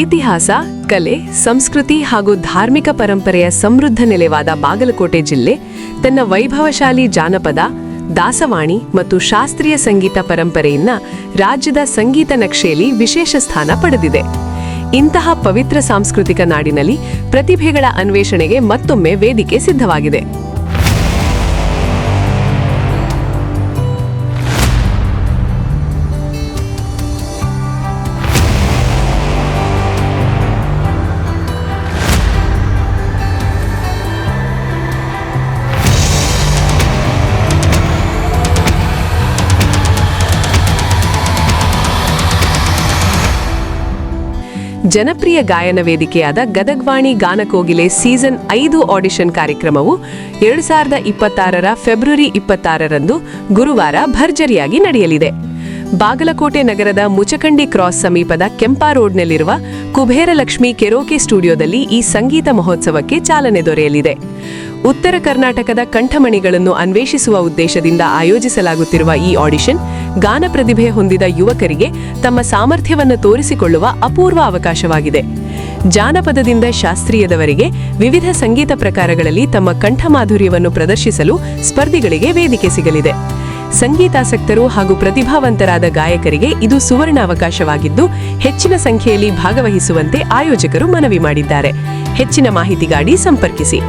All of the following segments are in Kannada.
ಇತಿಹಾಸ, ಕಲೆ, ಸಂಸ್ಕೃತಿ ಹಾಗೂ ಧಾರ್ಮಿಕ ಪರಂಪರೆಯ ಸಮೃದ್ಧ ನೆಲೆವಾದ ಬಾಗಲಕೋಟೆ ಜಿಲ್ಲೆ ತನ್ನ ವೈಭವಶಾಲಿ ಜಾನಪದ, ದಾಸವಾಣಿ ಮತ್ತು ಶಾಸ್ತ್ರೀಯ ಸಂಗೀತ ಪರಂಪರೆಯಿಂದ ರಾಜ್ಯದ ಸಂಗೀತ ನಕ್ಷೆಯಲ್ಲಿ ವಿಶೇಷ ಸ್ಥಾನ ಪಡೆದಿದೆ. ಇಂತಹ ಪವಿತ್ರ ಸಾಂಸ್ಕೃತಿಕ ನಾಡಿನಲ್ಲಿ ಪ್ರತಿಭೆಗಳ ಅನ್ವೇಷಣೆಗೆ ಮತ್ತೊಮ್ಮೆ ವೇದಿಕೆ ಸಿದ್ಧವಾಗಿದೆ. ಜನಪ್ರಿಯ ಗಾಯನ ವೇದಿಕೆಯಾದ ಗದಗ್ವಾಣಿ ಗಾನಕೋಗಿಲೆ ಸೀಸನ್ 5 ಆಡಿಷನ್ ಕಾರ್ಯಕ್ರಮವು 2026ರ ಫೆಬ್ರವರಿ 26ರಂದು ಗುರುವಾರ ಭರ್ಜರಿಯಾಗಿ ನಡೆಯಲಿದೆ. ಬಾಗಲಕೋಟೆ ನಗರದ ಮುಚಕಂಡಿ ಕ್ರಾಸ್ ಸಮೀಪದ ಕೆಂಪಾ ರೋಡ್ನಲ್ಲಿರುವ ಕುಬೇರಲಕ್ಷ್ಮಿ ಕೆರೋಕೆ ಸ್ಟುಡಿಯೋದಲ್ಲಿ ಈ ಸಂಗೀತ ಮಹೋತ್ಸವಕ್ಕೆ ಚಾಲನೆ ದೊರೆಯಲಿದೆ. ಉತ್ತರ ಕರ್ನಾಟಕದ ಕಂಠಮಣಿಗಳನ್ನು ಅನ್ವೇಷಿಸುವ ಉದ್ದೇಶದಿಂದ ಆಯೋಜಿಸಲಾಗುತ್ತಿರುವ ಈ ಆಡಿಷನ್ ಗಾನ ಪ್ರತಿಭೆ ಹೊಂದಿದ ಯುವಕರಿಗೆ ತಮ್ಮ ಸಾಮರ್ಥ್ಯವನ್ನು ತೋರಿಸಿಕೊಳ್ಳುವ ಅಪೂರ್ವ ಅವಕಾಶವಾಗಿದೆ. ಜಾನಪದದಿಂದ ಶಾಸ್ತ್ರೀಯದವರೆಗೆ ವಿವಿಧ ಸಂಗೀತ ಪ್ರಕಾರಗಳಲ್ಲಿ ತಮ್ಮ ಕಂಠಮಾಧುರ್ಯವನ್ನು ಪ್ರದರ್ಶಿಸಲು ಸ್ಪರ್ಧಿಗಳಿಗೆ ವೇದಿಕೆ ಸಿಗಲಿದೆ. ಸಂಗೀತಾಸಕ್ತರು ಹಾಗೂ ಪ್ರತಿಭಾವಂತರಾದ ಗಾಯಕರಿಗೆ ಇದು ಸುವರ್ಣ ಅವಕಾಶವಾಗಿದ್ದು, ಹೆಚ್ಚಿನ ಸಂಖ್ಯೆಯಲ್ಲಿ ಭಾಗವಹಿಸುವಂತೆ ಆಯೋಜಕರು ಮನವಿ ಮಾಡಿದ್ದಾರೆ. ಹೆಚ್ಚಿನ ಮಾಹಿತಿಗಾಗಿ ಸಂಪರ್ಕಿಸಿ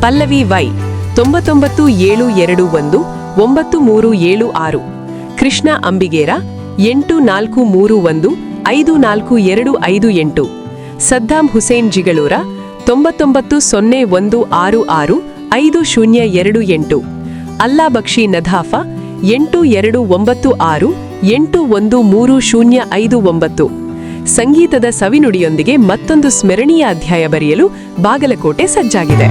ಪಲ್ಲವಿ ವೈ 99 721 9376, ಕೃಷ್ಣ ಅಂಬಿಗೇರ 8431 542558, ಸದ್ದಾಂ ಹುಸೇನ್ ಜಿಗಳೂರ 990166 5028, ಅಲ್ಲಾ ಬಕ್ಷಿ ನಧಾಫ 8296 813059. ಸಂಗೀತದ ಸವಿನುಡಿಯೊಂದಿಗೆ ಮತ್ತೊಂದು ಸ್ಮರಣೀಯ ಅಧ್ಯಾಯ ಬರೆಯಲು ಬಾಗಲಕೋಟೆ ಸಜ್ಜಾಗಿದೆ.